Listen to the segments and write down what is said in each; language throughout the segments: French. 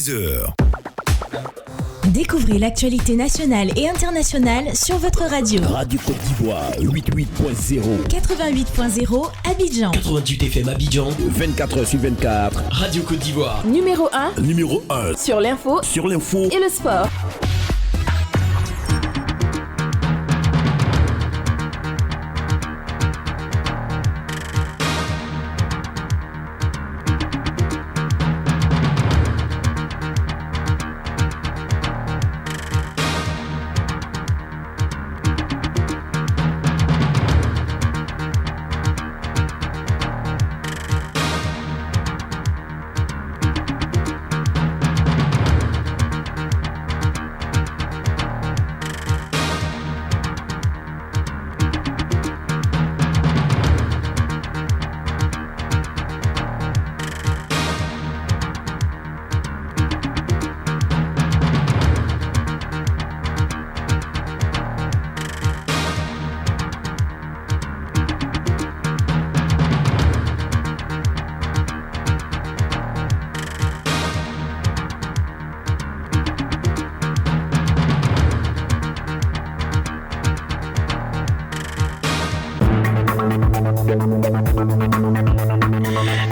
6h. Découvrez l'actualité nationale et internationale sur votre radio. Radio Côte d'Ivoire, 88.0. 88.0 Abidjan. 88 FM Abidjan. 24h sur 24. Radio Côte d'Ivoire. Numéro 1. Numéro 1. Sur l'info. Et le sport.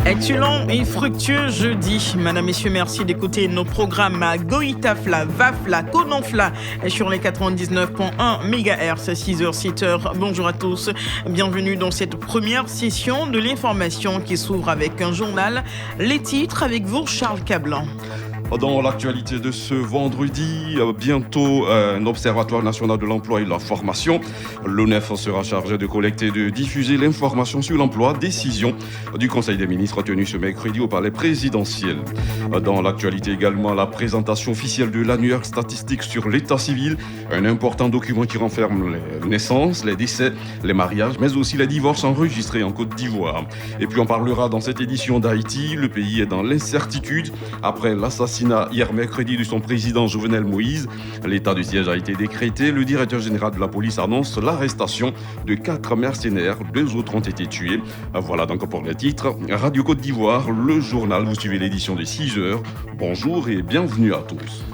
Excellent et fructueux jeudi. Madame, messieurs, merci d'écouter nos programmes à Goïtafla, Vafla, Kononfla sur les 99.1 MHz, 6h, 7h. Bonjour à tous. Bienvenue dans cette première session de l'information qui s'ouvre avec un journal. Les titres avec vous, Charles Cablan. Dans l'actualité de ce vendredi, bientôt un observatoire national de l'emploi et de la formation. L'ONEF sera chargé de collecter et de diffuser l'information sur l'emploi. Décision du Conseil des ministres tenue ce mercredi au palais présidentiel. Dans l'actualité également, la présentation officielle de l'annuaire statistique sur l'état civil, un important document qui renferme les naissances, les décès, les mariages, mais aussi les divorces enregistrés en Côte d'Ivoire. Et puis on parlera dans cette édition d'Haïti. Le pays est dans l'incertitude après l'assassinat hier mercredi de son président Jovenel Moïse. L'état de siège a été décrété. Le directeur général de la police annonce l'arrestation de 4 mercenaires. 2 autres ont été tués. Voilà donc pour les titres. Radio Côte d'Ivoire, le journal. Vous suivez l'édition de 6h. Bonjour et bienvenue à tous.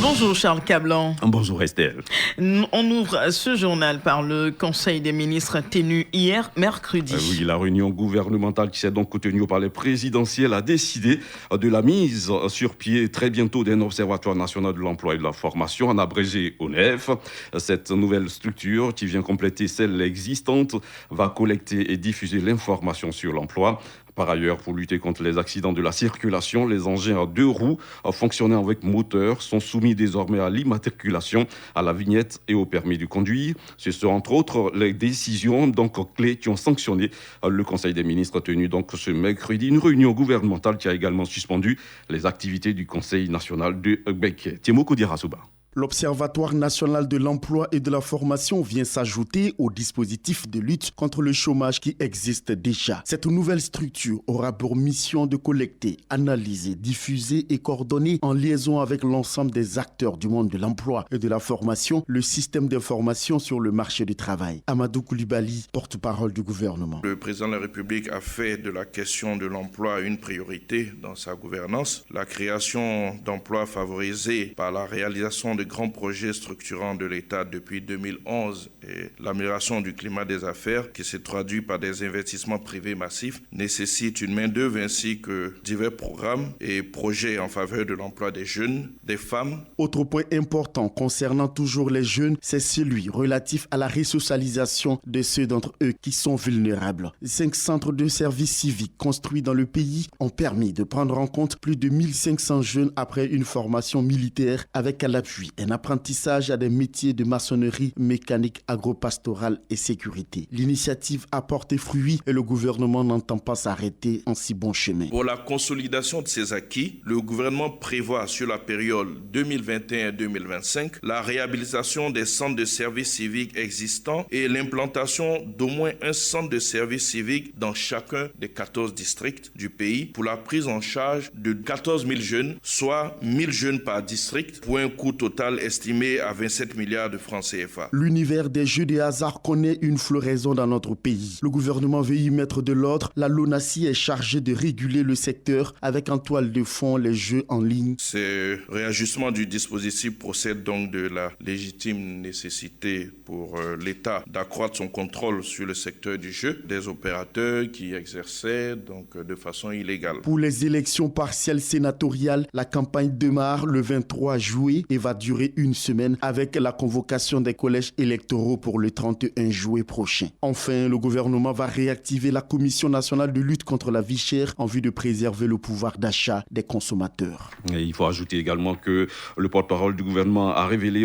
Bonjour Charles Cablan. Bonjour Estelle. On ouvre ce journal par le Conseil des ministres tenu hier mercredi. Oui, la réunion gouvernementale qui s'est donc tenue au palais présidentiel a décidé de la mise sur pied très bientôt d'un observatoire national de l'emploi et de la formation, en abrégé ONEF. Cette nouvelle structure qui vient compléter celle existante va collecter et diffuser l'information sur l'emploi. Par ailleurs, pour lutter contre les accidents de la circulation, les engins à 2 roues fonctionnant avec moteur sont soumis désormais à l'immatriculation, à la vignette et au permis de conduire. Ce sont entre autres les décisions clés qui ont sanctionné le Conseil des ministres tenu donc ce mercredi. Une réunion gouvernementale qui a également suspendu les activités du Conseil national de Beck. Timo Kodirasuba. L'Observatoire national de l'emploi et de la formation vient s'ajouter au dispositif de lutte contre le chômage qui existe déjà. Cette nouvelle structure aura pour mission de collecter, analyser, diffuser et coordonner en liaison avec l'ensemble des acteurs du monde de l'emploi et de la formation le système d'information sur le marché du travail. Amadou Koulibaly, porte-parole du gouvernement. Le président de la République a fait de la question de l'emploi une priorité dans sa gouvernance. La création d'emplois favorisée par la réalisation de grands projets structurants de l'État depuis 2011 et l'amélioration du climat des affaires qui se traduit par des investissements privés massifs nécessite une main-d'œuvre ainsi que divers programmes et projets en faveur de l'emploi des jeunes, des femmes. Autre point important concernant toujours les jeunes, c'est celui relatif à la resocialisation de ceux d'entre eux qui sont vulnérables. 5 centres de services civiques construits dans le pays ont permis de prendre en compte plus de 1500 jeunes après une formation militaire avec à l'appui un apprentissage à des métiers de maçonnerie, mécanique, agropastorale et sécurité. L'initiative a porté fruit et le gouvernement n'entend pas s'arrêter en si bon chemin. Pour la consolidation de ces acquis, le gouvernement prévoit sur la période 2021-2025 la réhabilitation des centres de services civiques existants et l'implantation d'au moins un centre de services civiques dans chacun des 14 districts du pays pour la prise en charge de 14 000 jeunes, soit 1 000 jeunes par district, pour un coût total total estimé à 27 milliards de francs CFA. L'univers des jeux de hasard connaît une floraison dans notre pays. Le gouvernement veut y mettre de l'ordre. La LONASI est chargée de réguler le secteur avec en toile de fond les jeux en ligne. Ce réajustement du dispositif procède donc de la légitime nécessité pour l'État d'accroître son contrôle sur le secteur du jeu des opérateurs qui exerçaient donc de façon illégale. Pour les élections partielles sénatoriales, la campagne démarre le 23 juillet et va durer une semaine avec la convocation des collèges électoraux pour le 31 juillet prochain. Enfin, le gouvernement va réactiver la Commission nationale de lutte contre la vie chère en vue de préserver le pouvoir d'achat des consommateurs. Et il faut ajouter également que le porte-parole du gouvernement a révélé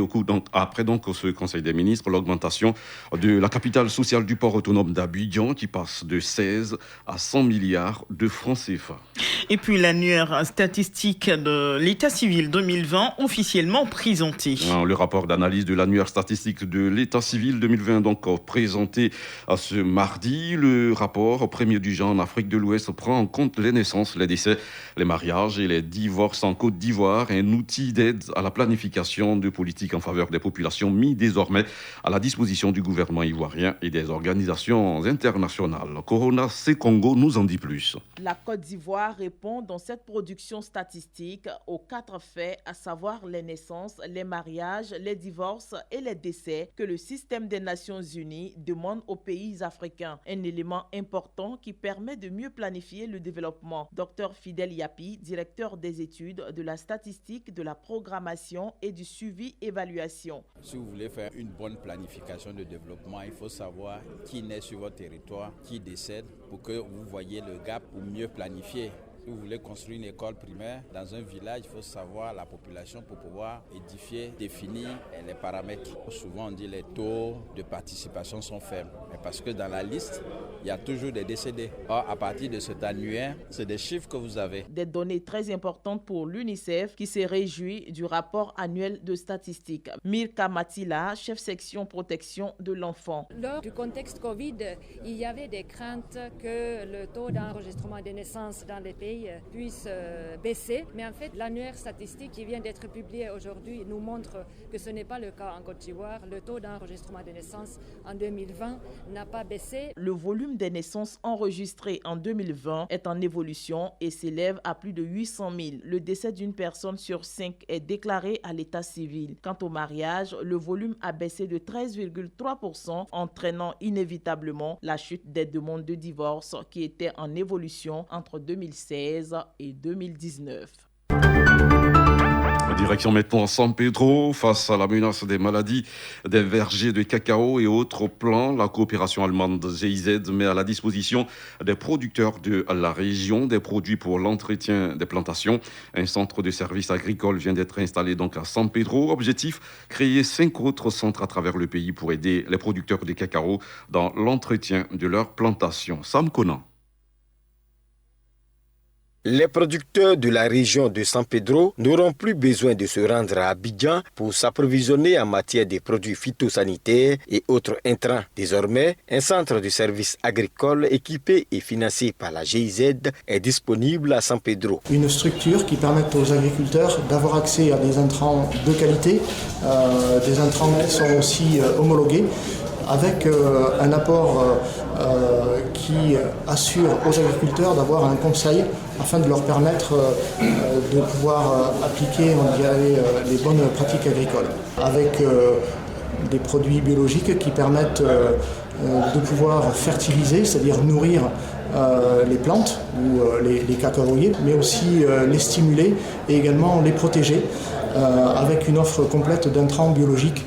après ce Conseil des ministres l'augmentation de la capitale sociale du port autonome d'Abidjan qui passe de 16 à 100 milliards de francs CFA. Et puis l'annuaire statistique de l'état civil 2020 officiellement présenté. Le rapport d'analyse de l'annuaire statistique de l'état civil 2020 donc présenté ce mardi. Le rapport premier du genre en Afrique de l'Ouest prend en compte les naissances, les décès, les mariages et les divorces en Côte d'Ivoire, un outil d'aide à la planification de politiques en faveur des populations mis désormais à la disposition du gouvernement ivoirien et des organisations internationales. Corona C Congo nous en dit plus. La Côte d'Ivoire répond dans cette production statistique aux 4 faits, à savoir les naissances, les mariages, les divorces et les décès que le système des Nations Unies demande aux pays africains. Un élément important qui permet de mieux planifier le développement. Dr Fidel Yapi, directeur des études, de la statistique, de la programmation et du suivi-évaluation. Si vous voulez faire une bonne planification de développement, il faut savoir qui naît sur votre territoire, qui décède, pour que vous voyez le gap pour mieux planifier. Si vous voulez construire une école primaire dans un village, il faut savoir la population pour pouvoir édifier, définir les paramètres. Souvent, on dit que les taux de participation sont faibles. Mais parce que dans la liste, il y a toujours des décédés. Or, à partir de cet annuaire, c'est des chiffres que vous avez. Des données très importantes pour l'UNICEF qui se réjouit du rapport annuel de statistiques. Mirka Matila, chef section protection de l'enfant. Lors du contexte Covid, il y avait des craintes que le taux d'enregistrement des naissances dans les pays puisse baisser. Mais en fait, l'annuaire statistique qui vient d'être publié aujourd'hui nous montre que ce n'est pas le cas en Côte d'Ivoire. Le taux d'enregistrement des naissances en 2020 n'a pas baissé. Le volume des naissances enregistrées en 2020 est en évolution et s'élève à plus de 800 000. Le décès d'une personne sur 5 est déclaré à l'état civil. Quant au mariage, le volume a baissé de 13,3%, entraînant inévitablement la chute des demandes de divorce qui étaient en évolution entre 2016 et 2019. Direction maintenant San Pedro, face à la menace des maladies des vergers de cacao et autres plants, la coopération allemande GIZ met à la disposition des producteurs de la région des produits pour l'entretien des plantations. Un centre de services agricoles vient d'être installé donc à San Pedro. Objectif, créer 5 autres centres à travers le pays pour aider les producteurs de cacao dans l'entretien de leurs plantations. Sam Conan. Les producteurs de la région de San Pedro n'auront plus besoin de se rendre à Abidjan pour s'approvisionner en matière de produits phytosanitaires et autres intrants. Désormais, un centre de services agricoles équipé et financé par la GIZ est disponible à San Pedro. Une structure qui permet aux agriculteurs d'avoir accès à des intrants de qualité, des intrants qui sont aussi homologués, avec un apport qui assure aux agriculteurs d'avoir un conseil afin de leur permettre de pouvoir appliquer les bonnes pratiques agricoles. Avec des produits biologiques qui permettent de pouvoir fertiliser, c'est-à-dire nourrir les plantes ou les cacaoyers, mais aussi les stimuler et également les protéger avec une offre complète d'intrants biologiques.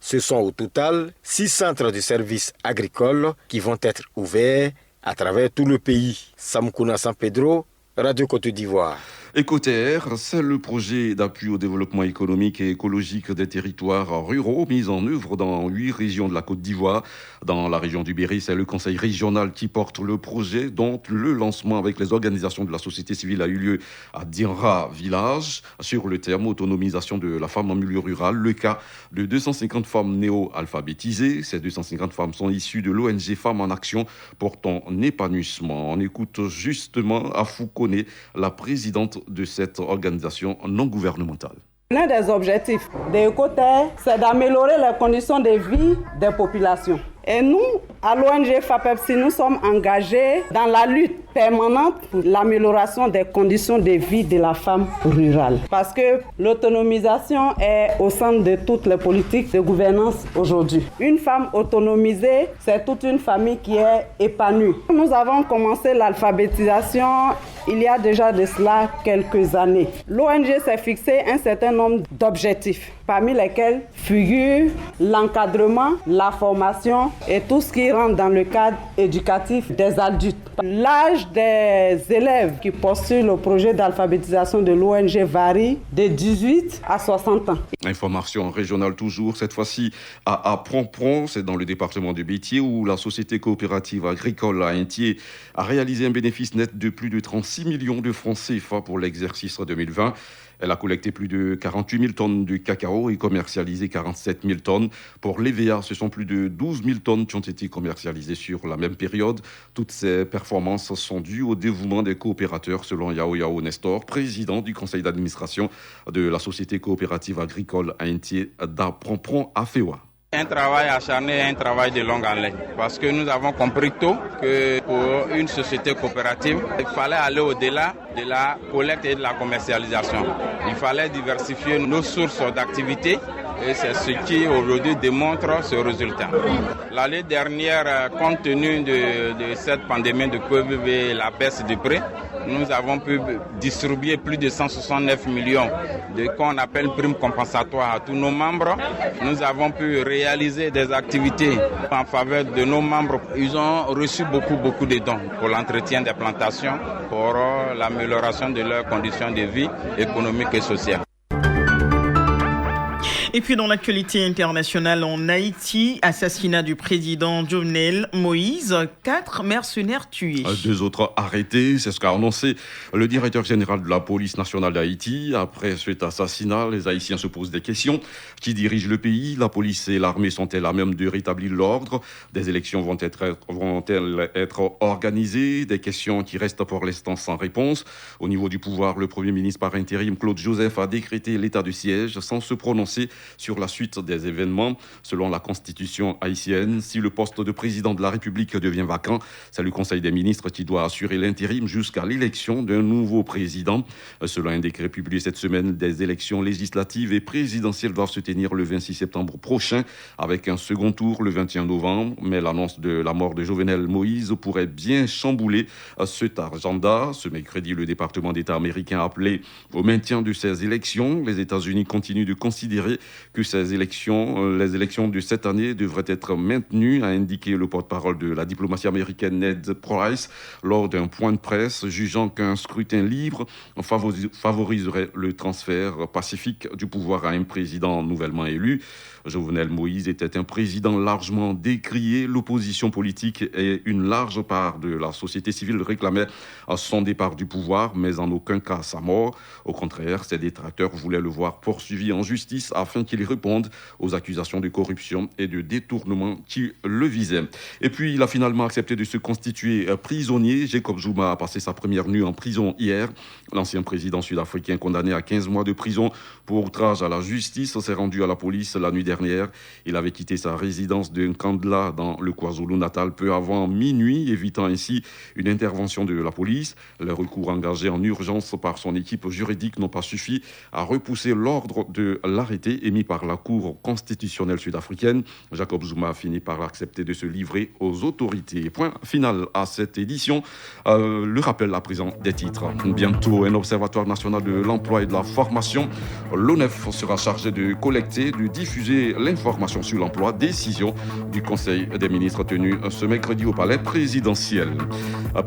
Ce sont au total 6 centres de services agricoles qui vont être ouverts à travers tout le pays. Samkouna San Pedro, Radio Côte d'Ivoire. EcoTer, c'est le projet d'appui au développement économique et écologique des territoires ruraux mis en œuvre dans 8 régions de la Côte d'Ivoire. Dans la région du Berry, c'est le conseil régional qui porte le projet, dont le lancement avec les organisations de la société civile a eu lieu à Dinra Village. Sur le terme autonomisation de la femme en milieu rural, le cas de 250 femmes néo-alphabétisées. Ces 250 femmes sont issues de l'ONG Femmes en Action pour ton épanouissement. On écoute justement Afou Koné, la présidente de cette organisation non gouvernementale. L'un des objectifs des Écoterres, c'est d'améliorer les conditions de vie des populations. Et nous, à l'ONG FAPEPSI, nous sommes engagés dans la lutte permanente pour l'amélioration des conditions de vie de la femme rurale. Parce que l'autonomisation est au centre de toutes les politiques de gouvernance aujourd'hui. Une femme autonomisée, c'est toute une famille qui est épanouie. Nous avons commencé l'alphabétisation il y a déjà de cela quelques années. L'ONG s'est fixé un certain nombre d'objectifs, parmi lesquels figurent l'encadrement, la formation et tout ce qui rentre dans le cadre éducatif des adultes. L'âge des élèves qui postulent au projet d'alphabétisation de l'ONG varie de 18 à 60 ans. Information régionale toujours, cette fois-ci à Pron-Pron, c'est dans le département de Béthier où la société coopérative agricole à Aintier a réalisé un bénéfice net de plus de 36 millions de francs CFA pour l'exercice 2020. Elle a collecté plus de 48 000 tonnes de cacao et commercialisé 47 000 tonnes. Pour l'EVA, ce sont plus de 12 000 tonnes qui ont été commercialisées sur la même période. Toutes ces performances sont dues au dévouement des coopérateurs, selon Yao Yao Nestor, président du conseil d'administration de la société coopérative agricole Aintier d'Apron-Pron à Féoua. Un travail acharné, un travail de longue haleine. Parce que nous avons compris tôt que pour une société coopérative, il fallait aller au-delà de la collecte et de la commercialisation. Il fallait diversifier nos sources d'activité et c'est ce qui aujourd'hui démontre ce résultat. L'année dernière, compte tenu de cette pandémie de Covid et la baisse des prix, nous avons pu distribuer plus de 169 millions de qu'on appelle primes compensatoires à tous nos membres. Nous avons pu réaliser des activités en faveur de nos membres. Ils ont reçu beaucoup de dons pour l'entretien des plantations, pour l'amélioration de leurs conditions de vie économique et sociale. Et puis dans l'actualité internationale en Haïti, assassinat du président Jovenel Moïse, 4 mercenaires tués. 2 autres arrêtés, c'est ce qu'a annoncé le directeur général de la police nationale d'Haïti. Après cet assassinat, les Haïtiens se posent des questions. Qui dirige le pays? La police et l'armée sont-elles à même de rétablir l'ordre? Des élections vont-elles être organisées? Des questions qui restent pour l'instant sans réponse. Au niveau du pouvoir, le Premier ministre par intérim, Claude Joseph, a décrété l'état de siège sans se prononcer sur la suite des événements. Selon la constitution haïtienne, si le poste de président de la République devient vacant, c'est le Conseil des ministres qui doit assurer l'intérim jusqu'à l'élection d'un nouveau président. Selon un décret publié cette semaine, des élections législatives et présidentielles doivent se tenir le 26 septembre prochain, avec un second tour le 21 novembre. Mais l'annonce de la mort de Jovenel Moïse pourrait bien chambouler cet agenda. Ce mercredi, le département d'État américain a appelé au maintien de ces élections. Les États-Unis continuent de considérer que les élections de cette année devraient être maintenues, a indiqué le porte-parole de la diplomatie américaine Ned Price lors d'un point de presse, jugeant qu'un scrutin libre favoriserait le transfert pacifique du pouvoir à un président nouvellement élu. Jovenel Moïse était un président largement décrié. L'opposition politique et une large part de la société civile réclamaient son départ du pouvoir, mais en aucun cas sa mort. Au contraire, ses détracteurs voulaient le voir poursuivi en justice afin qu'il réponde aux accusations de corruption et de détournement qui le visaient. Et puis, il a finalement accepté de se constituer prisonnier. Jacob Zuma a passé sa première nuit en prison hier. L'ancien président sud-africain condamné à 15 mois de prison pour outrage à la justice s'est rendu à la police la nuit dernière. Il avait quitté sa résidence de Nkandla dans le KwaZulu-Natal peu avant minuit, évitant ainsi une intervention de la police. Les recours engagés en urgence par son équipe juridique n'ont pas suffi à repousser l'ordre de l'arrêté émis par la Cour constitutionnelle sud-africaine. Jacob Zuma a fini par accepter de se livrer aux autorités. Point final à cette édition. Le rappel à présent des titres. Bientôt, un observatoire national de l'emploi et de la formation. L'ONEF sera chargé de collecter, de diffuser l'information sur l'emploi. Décision du Conseil des ministres tenue ce mercredi au palais présidentiel.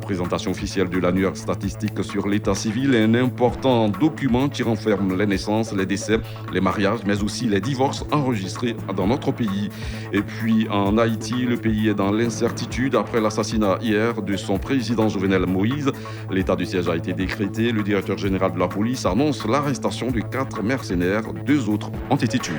Présentation officielle de l'annuaire statistique sur l'état civil, un important document qui renferme les naissances, les décès, les mariages, mais aussi les divorces enregistrés dans notre pays. Et puis en Haïti, le pays est dans l'incertitude après l'assassinat hier de son président Jovenel Moïse. L'état du siège a été décrété. Le directeur général de la police annonce l'arrestation de 4 mercenaires. 2 autres ont été tués.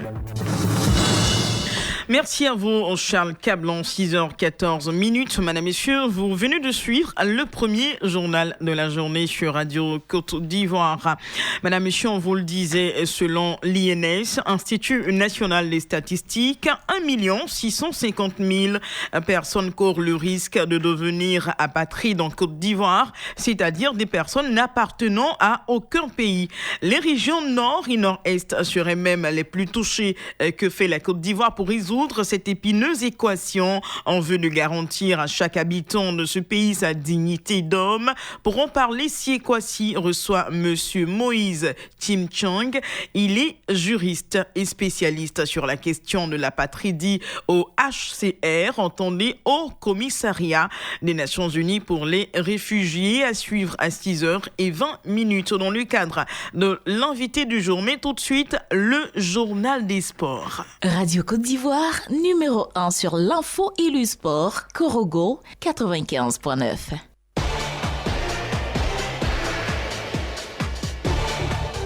Merci à vous, Charles Cablan, 6h14. Madame, messieurs, vous venez de suivre le premier journal de la journée sur Radio Côte d'Ivoire. Madame, messieurs, on vous le disait, selon l'INS, Institut National des Statistiques, 1 650 000 personnes courent le risque de devenir apatrides en Côte d'Ivoire, c'est-à-dire des personnes n'appartenant à aucun pays. Les régions nord et nord-est seraient même les plus touchées. Que fait la Côte d'Ivoire pour résoudre cette épineuse équation en vue de garantir à chaque habitant de ce pays sa dignité d'homme? Pour en parler, Siékwasi reçoit Monsieur Moïse Tim Chang. Il est juriste et spécialiste sur la question de l'apatridie au HCR, entendez au Commissariat des Nations Unies pour les réfugiés, à suivre à 6h20 dans le cadre de l'invité du jour. Mais tout de suite, le journal des sports. Radio Côte d'Ivoire, numéro 1 sur l'info et le sport, Korogo 95.9.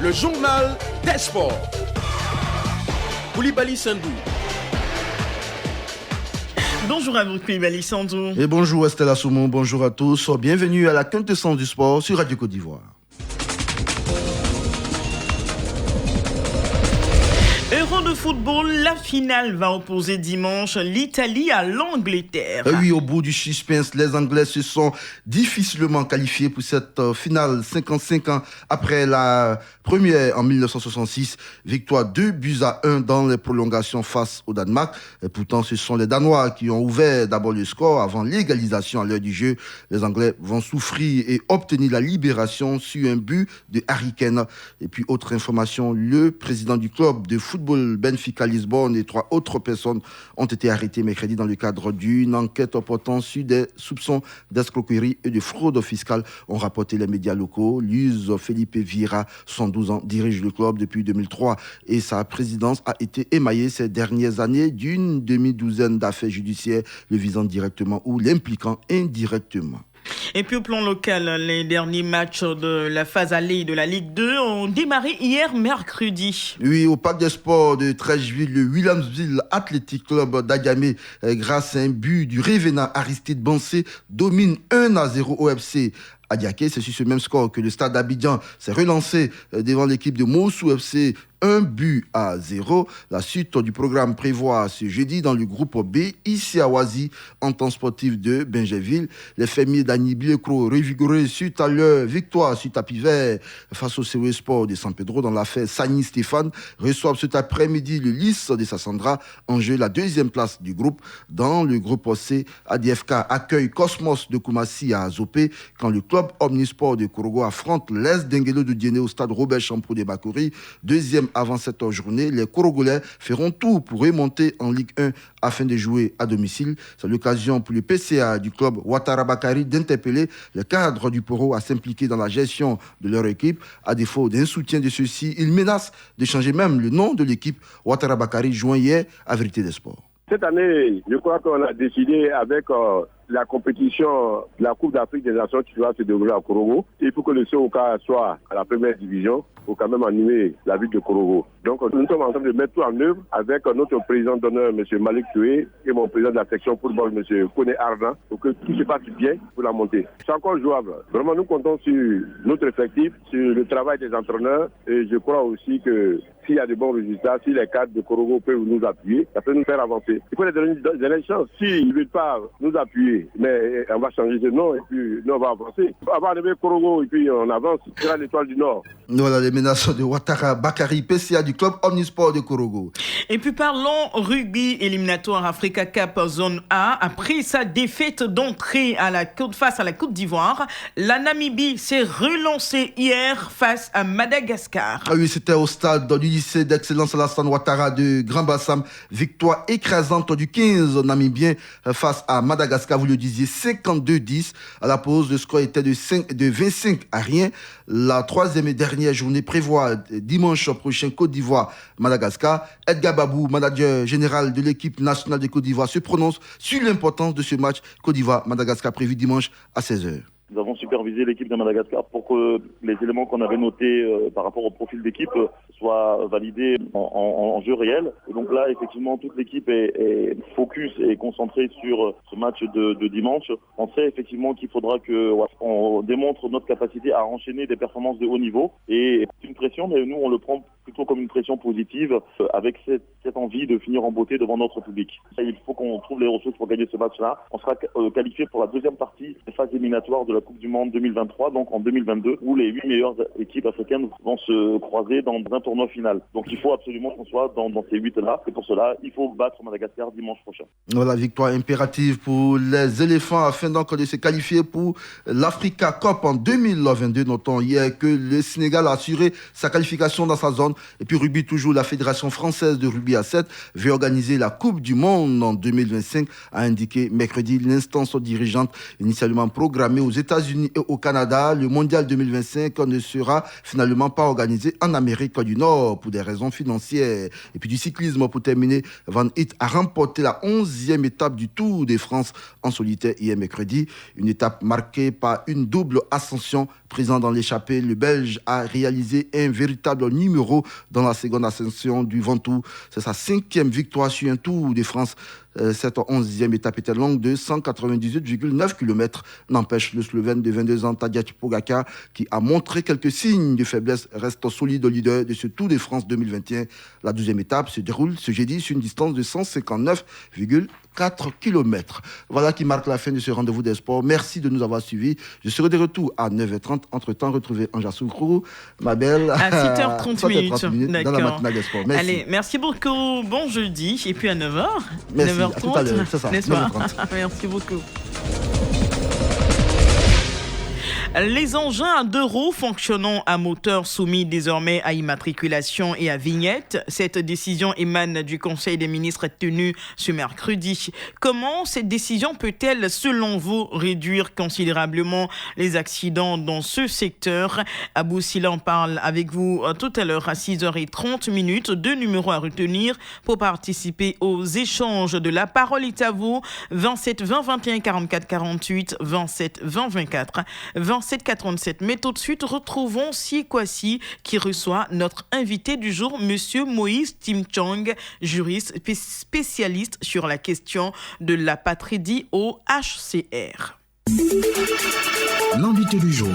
Le journal des sports. Koulibaly Sandou. Bonjour à vous, Koulibaly Sandou. Et bonjour Estelle Assoumou, bonjour à tous. Bienvenue à la quintessence du sport sur Radio Côte d'Ivoire. Euro de football, la finale va opposer dimanche l'Italie à l'Angleterre. Oui, au bout du suspense, les Anglais se sont difficilement qualifiés pour cette finale 55 ans après la première en 1966. Victoire 2-1 dans les prolongations face au Danemark. Et pourtant, ce sont les Danois qui ont ouvert d'abord le score avant l'égalisation à l'heure du jeu. Les Anglais vont souffrir et obtenir la libération sur un but de Harry Kane. Et puis, autre information, le président du club de football Benfica Lisbonne et 3 autres personnes ont été arrêtées mercredi dans le cadre d'une enquête portant sur des soupçons d'escroquerie et de fraude fiscale, ont rapporté les médias locaux. Luis Felipe Vieira, 72 ans, dirige le club depuis 2003 et sa présidence a été émaillée ces dernières années d'une demi-douzaine d'affaires judiciaires le visant directement ou l'impliquant indirectement. Et puis au plan local, les derniers matchs de la phase allée de la Ligue 2 ont démarré hier mercredi. Oui, au Parc des Sports de Trècheville, le Williamsville Athletic Club d'Agamé, grâce à un but du Révénat Aristide Bansé, domine 1-0 au FC Adiaké. C'est sur ce même score que le Stade d'Abidjan s'est relancé devant l'équipe de Moussou FC, 1-0. La suite du programme prévoit ce jeudi dans le groupe B, ici à Oasis, en temps sportif de Benjeville. Les fermiers d'Annie Bilecro, revigorés suite à leur victoire sur tapis vert face au COE Sport de San Pedro dans l'affaire Sani Stéphane, reçoivent cet après-midi le Lys de Sassandra, en jeu la deuxième place du groupe. Dans le groupe C, ADFK accueille Cosmos de Koumassi à Azopé, quand le club Omnisport de Korogo affronte l'Est d'Enguelo de Diéné au stade Robert Champrou de Bakori. Deuxième avant cette journée, les Korogolais feront tout pour remonter en Ligue 1 afin de jouer à domicile. C'est l'occasion pour le PCA du club Ouattara Bakari d'interpeller les cadres du Poro à s'impliquer dans la gestion de leur équipe. À défaut d'un soutien de ceux-ci, ils menacent de changer même le nom de l'équipe. Ouattara Bakari joint hier à Vérité des Sports. Cette année, je crois qu'on a décidé avec la compétition, la Coupe d'Afrique des Nations qui va se dérouler à Korogo. Il faut que le COK soit à la première division pour quand même animer la ville de Korogo. Donc nous sommes en train de mettre tout en œuvre avec notre président d'honneur, M. Malik Toué, et mon président de la section football, M. Kone Ardan, pour que tout se passe bien pour la montée. C'est encore jouable. Vraiment, nous comptons sur notre effectif, sur le travail des entraîneurs, et je crois aussi que s'il y a de bons résultats, si les cadres de Korogo peuvent nous appuyer, ça peut nous faire avancer. Il faut les donner une chance. S'ils ne veulent pas nous appuyer, mais on va changer de nom et puis nous on va avancer. Avant d'arriver Korogo et puis on avance, c'est la l'Étoile du Nord. Voilà les menaces de Ouattara Bakari, PCA du club Omnisport de Korogo. Et puis parlons rugby éliminatoire Africa Cup Zone A. Après sa défaite d'entrée face à la Côte d'Ivoire, la Namibie s'est relancée hier face à Madagascar. Ah oui, c'était au stade du lycée d'excellence Alassane Ouattara de Grand Bassam. Victoire écrasante du 15 Namibien face à Madagascar, vous le disiez, 52-10. À la pause, le score était de 25-0. La troisième et dernière journée prévoit dimanche prochain Côte d'Ivoire-Madagascar. Edgar Babou, manager général de l'équipe nationale de Côte d'Ivoire, se prononce sur l'importance de ce match Côte d'Ivoire-Madagascar prévu dimanche à 16h. Nous avons supervisé l'équipe de Madagascar pour que les éléments qu'on avait notés par rapport au profil d'équipe soient validés en jeu réel. Et donc là, effectivement, toute l'équipe est focus et concentrée sur ce match de dimanche. On sait effectivement qu'il faudra qu'on démontre notre capacité à enchaîner des performances de haut niveau. Et c'est une pression, mais nous, on le prend plutôt comme une pression positive avec cette envie de finir en beauté devant notre public. Il faut qu'on trouve les ressources pour gagner ce match-là. On sera qualifié pour la deuxième partie des phases éliminatoires de la Coupe du Monde 2023, donc en 2022, où les 8 meilleures équipes africaines vont se croiser dans un tournoi final. Donc il faut absolument qu'on soit dans ces 8-là. Et pour cela, il faut battre Madagascar dimanche prochain. La victoire impérative pour les éléphants afin donc de se qualifier pour l'Africa Cup en 2022. Notons hier que le Sénégal a assuré sa qualification dans sa zone. Et puis rugby toujours, la Fédération française de rugby à 7 veut organiser la Coupe du Monde en 2025, a indiqué mercredi l'instance dirigeante initialement programmée aux États-Unis et au Canada. Le Mondial 2025 ne sera finalement pas organisé en Amérique du Nord pour des raisons financières. Et puis du cyclisme pour terminer, Van Aert a remporté la 11e étape du Tour de France en solitaire hier mercredi. Une étape marquée par une double ascension. Présent dans l'échappée, le Belge a réalisé un véritable numéro dans la seconde ascension du Ventoux. C'est sa 5e victoire sur un Tour de France. Cette 11e étape était longue de 198,9 km. N'empêche, le Slovène de 22 ans, Tadej Pogačar, qui a montré quelques signes de faiblesse, reste solide leader de ce Tour de France 2021. La 12e étape se déroule ce jeudi sur une distance de 159,4 km. Voilà qui marque la fin de ce rendez-vous des sports. Merci de nous avoir suivis. Je serai de retour à 9h30. Entre-temps, retrouvez Anja Soukrou, ma belle, à 7h30 minutes dans la matinale des sports. Merci. Allez, merci beaucoup. Bon jeudi. Et puis à 9h. Merci. 9h30. À tout à l'heure, c'est ça. Merci beaucoup. Les engins à 2 roues fonctionnant à moteur soumis désormais à immatriculation et à vignette. Cette décision émane du Conseil des ministres tenu ce mercredi. Comment cette décision peut-elle, selon vous, réduire considérablement les accidents dans ce secteur? Abou Silla en parle avec vous tout à l'heure à 6h30. 2 numéros à retenir pour participer aux échanges de la parole est à vous. 27 20 21 44 48, 27 20 24 27 87. Mais tout de suite, retrouvons Sikwasi qui reçoit notre invité du jour, Monsieur Moïse Timchong, juriste spécialiste sur la question de l'apatridie au HCR. L'invité du jour.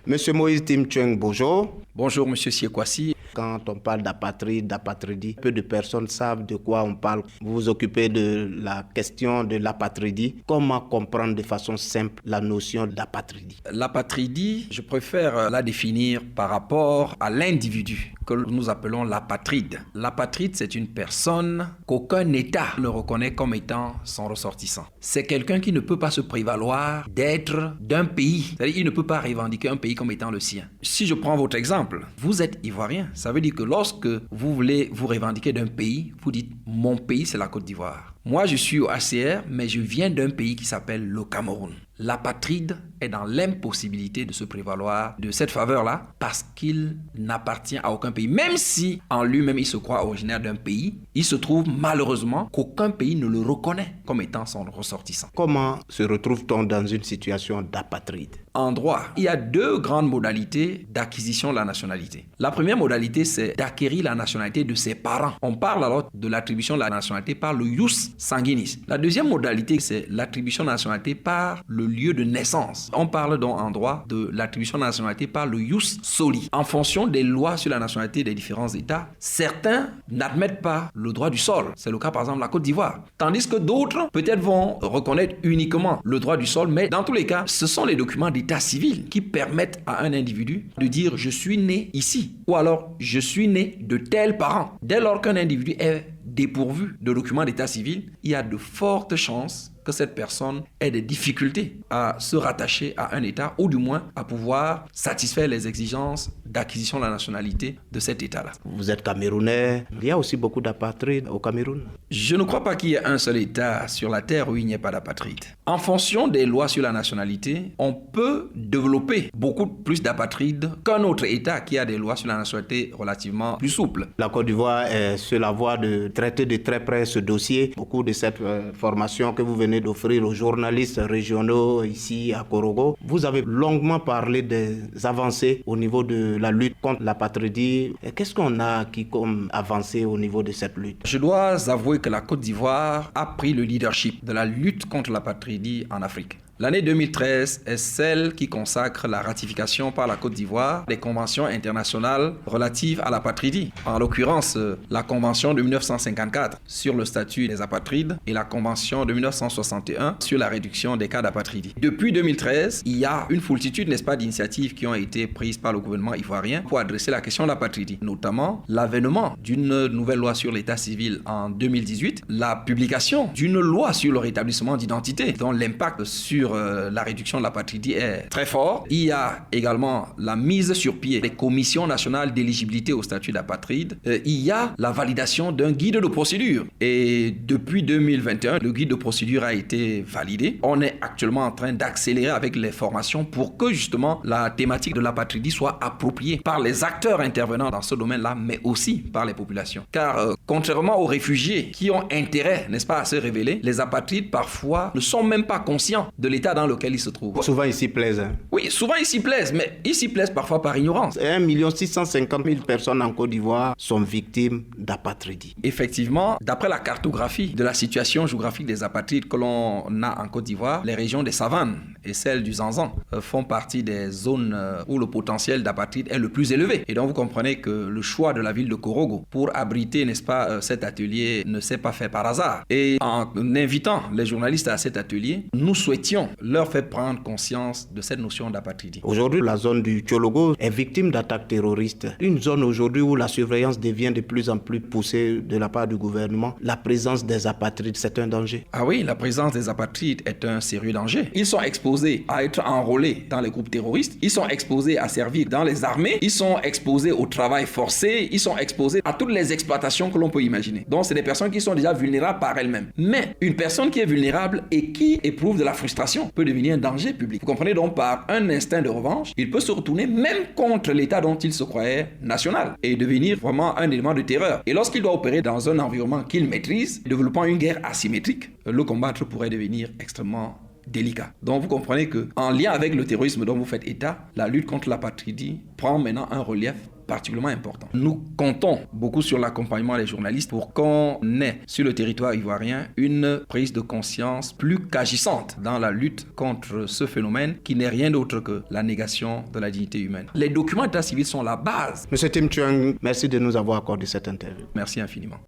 Monsieur Moïse Timchong, bonjour. Bonjour, Monsieur Sikwasi. Quand on parle d'apatridie, peu de personnes savent de quoi on parle. Vous vous occupez de la question de l'apatridie. Comment comprendre de façon simple la notion d'apatridie? L'apatridie, je préfère la définir par rapport à l'individu que nous appelons l'apatride. L'apatride, c'est une personne qu'aucun État ne reconnaît comme étant son ressortissant. C'est quelqu'un qui ne peut pas se prévaloir d'être d'un pays. C'est-à-dire qu'il ne peut pas revendiquer un pays comme étant le sien. Si je prends votre exemple, vous êtes ivoirien. Ça veut dire que lorsque vous voulez vous revendiquer d'un pays, vous dites « mon pays, c'est la Côte d'Ivoire ». Moi, je suis au HCR, mais je viens d'un pays qui s'appelle le Cameroun. L'apatride est dans l'impossibilité de se prévaloir de cette faveur-là parce qu'il n'appartient à aucun pays. Même si en lui-même il se croit originaire d'un pays, il se trouve malheureusement qu'aucun pays ne le reconnaît comme étant son ressortissant. Comment se retrouve-t-on dans une situation d'apatride? En droit, il y a 2 grandes modalités d'acquisition de la nationalité. La première modalité, c'est d'acquérir la nationalité de ses parents. On parle alors de l'attribution de la nationalité par le ius sanguinis. La deuxième modalité, c'est l'attribution de la nationalité par le lieu de naissance. On parle donc en droit de l'attribution de la nationalité par le ius soli. En fonction des lois sur la nationalité des différents États, certains n'admettent pas le droit du sol. C'est le cas par exemple de la Côte d'Ivoire. Tandis que d'autres peut-être vont reconnaître uniquement le droit du sol, mais dans tous les cas, ce sont les documents d'état civil qui permettent à un individu de dire je suis né ici ou alors je suis né de tels parents. Dès lors qu'un individu est dépourvu de documents d'état civil, il y a de fortes chances que cette personne ait des difficultés à se rattacher à un État ou du moins à pouvoir satisfaire les exigences d'acquisition de la nationalité de cet État-là. Vous êtes camerounais, il y a aussi beaucoup d'apatrides au Cameroun. Je ne crois pas qu'il y ait un seul État sur la terre où il n'y ait pas d'apatrides. En fonction des lois sur la nationalité, on peut développer beaucoup plus d'apatrides qu'un autre État qui a des lois sur la nationalité relativement plus souples. La Côte d'Ivoire est sur la voie de traiter de très près ce dossier. Beaucoup de cette formation que vous venez venez d'offrir aux journalistes régionaux ici à Korogo. Vous avez longuement parlé des avancées au niveau de la lutte contre l'apatridie. Qu'est-ce qu'on a comme avancée au niveau de cette lutte? Je dois avouer que la Côte d'Ivoire a pris le leadership de la lutte contre l'apatridie en Afrique. L'année 2013 est celle qui consacre la ratification par la Côte d'Ivoire des conventions internationales relatives à l'apatridie. En l'occurrence, la Convention de 1954 sur le statut des apatrides et la Convention de 1961 sur la réduction des cas d'apatridie. Depuis 2013, il y a une foultitude, n'est-ce pas, d'initiatives qui ont été prises par le gouvernement ivoirien pour adresser la question de l'apatridie, notamment l'avènement d'une nouvelle loi sur l'état civil en 2018, la publication d'une loi sur le rétablissement d'identité dont l'impact sur la réduction de l'apatridie est très fort. Il y a également la mise sur pied des commissions nationales d'éligibilité au statut d'apatride. Il y a la validation d'un guide de procédure. Et depuis 2021, le guide de procédure a été validé. On est actuellement en train d'accélérer avec les formations pour que justement la thématique de l'apatridie soit appropriée par les acteurs intervenant dans ce domaine-là, mais aussi par les populations. Car contrairement aux réfugiés qui ont intérêt, n'est-ce pas, à se révéler, les apatrides parfois ne sont même pas conscients de l'état dans lequel ils se trouvent. Souvent ils s'y plaisent. Oui, souvent ils s'y plaisent, mais ils s'y plaisent parfois par ignorance. 1 650 000 personnes en Côte d'Ivoire sont victimes d'apatridie. Effectivement, d'après la cartographie de la situation géographique des apatrides que l'on a en Côte d'Ivoire, les régions des savanes et celles du Zanzan font partie des zones où le potentiel d'apatride est le plus élevé. Et donc vous comprenez que le choix de la ville de Korogo pour abriter, n'est-ce pas, cet atelier ne s'est pas fait par hasard. Et en invitant les journalistes à cet atelier, nous souhaitions leur fait prendre conscience de cette notion d'apatridie. Aujourd'hui, la zone du Tchologo est victime d'attaques terroristes. Une zone aujourd'hui où la surveillance devient de plus en plus poussée de la part du gouvernement. La présence des apatrides, c'est un danger. Ah oui, la présence des apatrides est un sérieux danger. Ils sont exposés à être enrôlés dans les groupes terroristes. Ils sont exposés à servir dans les armées. Ils sont exposés au travail forcé. Ils sont exposés à toutes les exploitations que l'on peut imaginer. Donc, c'est des personnes qui sont déjà vulnérables par elles-mêmes. Mais une personne qui est vulnérable et qui éprouve de la frustration peut devenir un danger public. Vous comprenez, donc par un instinct de revanche, il peut se retourner même contre l'État dont il se croyait national et devenir vraiment un élément de terreur. Et lorsqu'il doit opérer dans un environnement qu'il maîtrise, développant une guerre asymétrique, le combattre pourrait devenir extrêmement délicat. Donc vous comprenez que en lien avec le terrorisme dont vous faites état, la lutte contre l'apatridie prend maintenant un relief particulièrement important. Nous comptons beaucoup sur l'accompagnement des journalistes pour qu'on ait sur le territoire ivoirien une prise de conscience plus qu'agissante dans la lutte contre ce phénomène qui n'est rien d'autre que la négation de la dignité humaine. Les documents d'état civil sont la base. Monsieur Tim Chuang, merci de nous avoir accordé cette interview. Merci infiniment.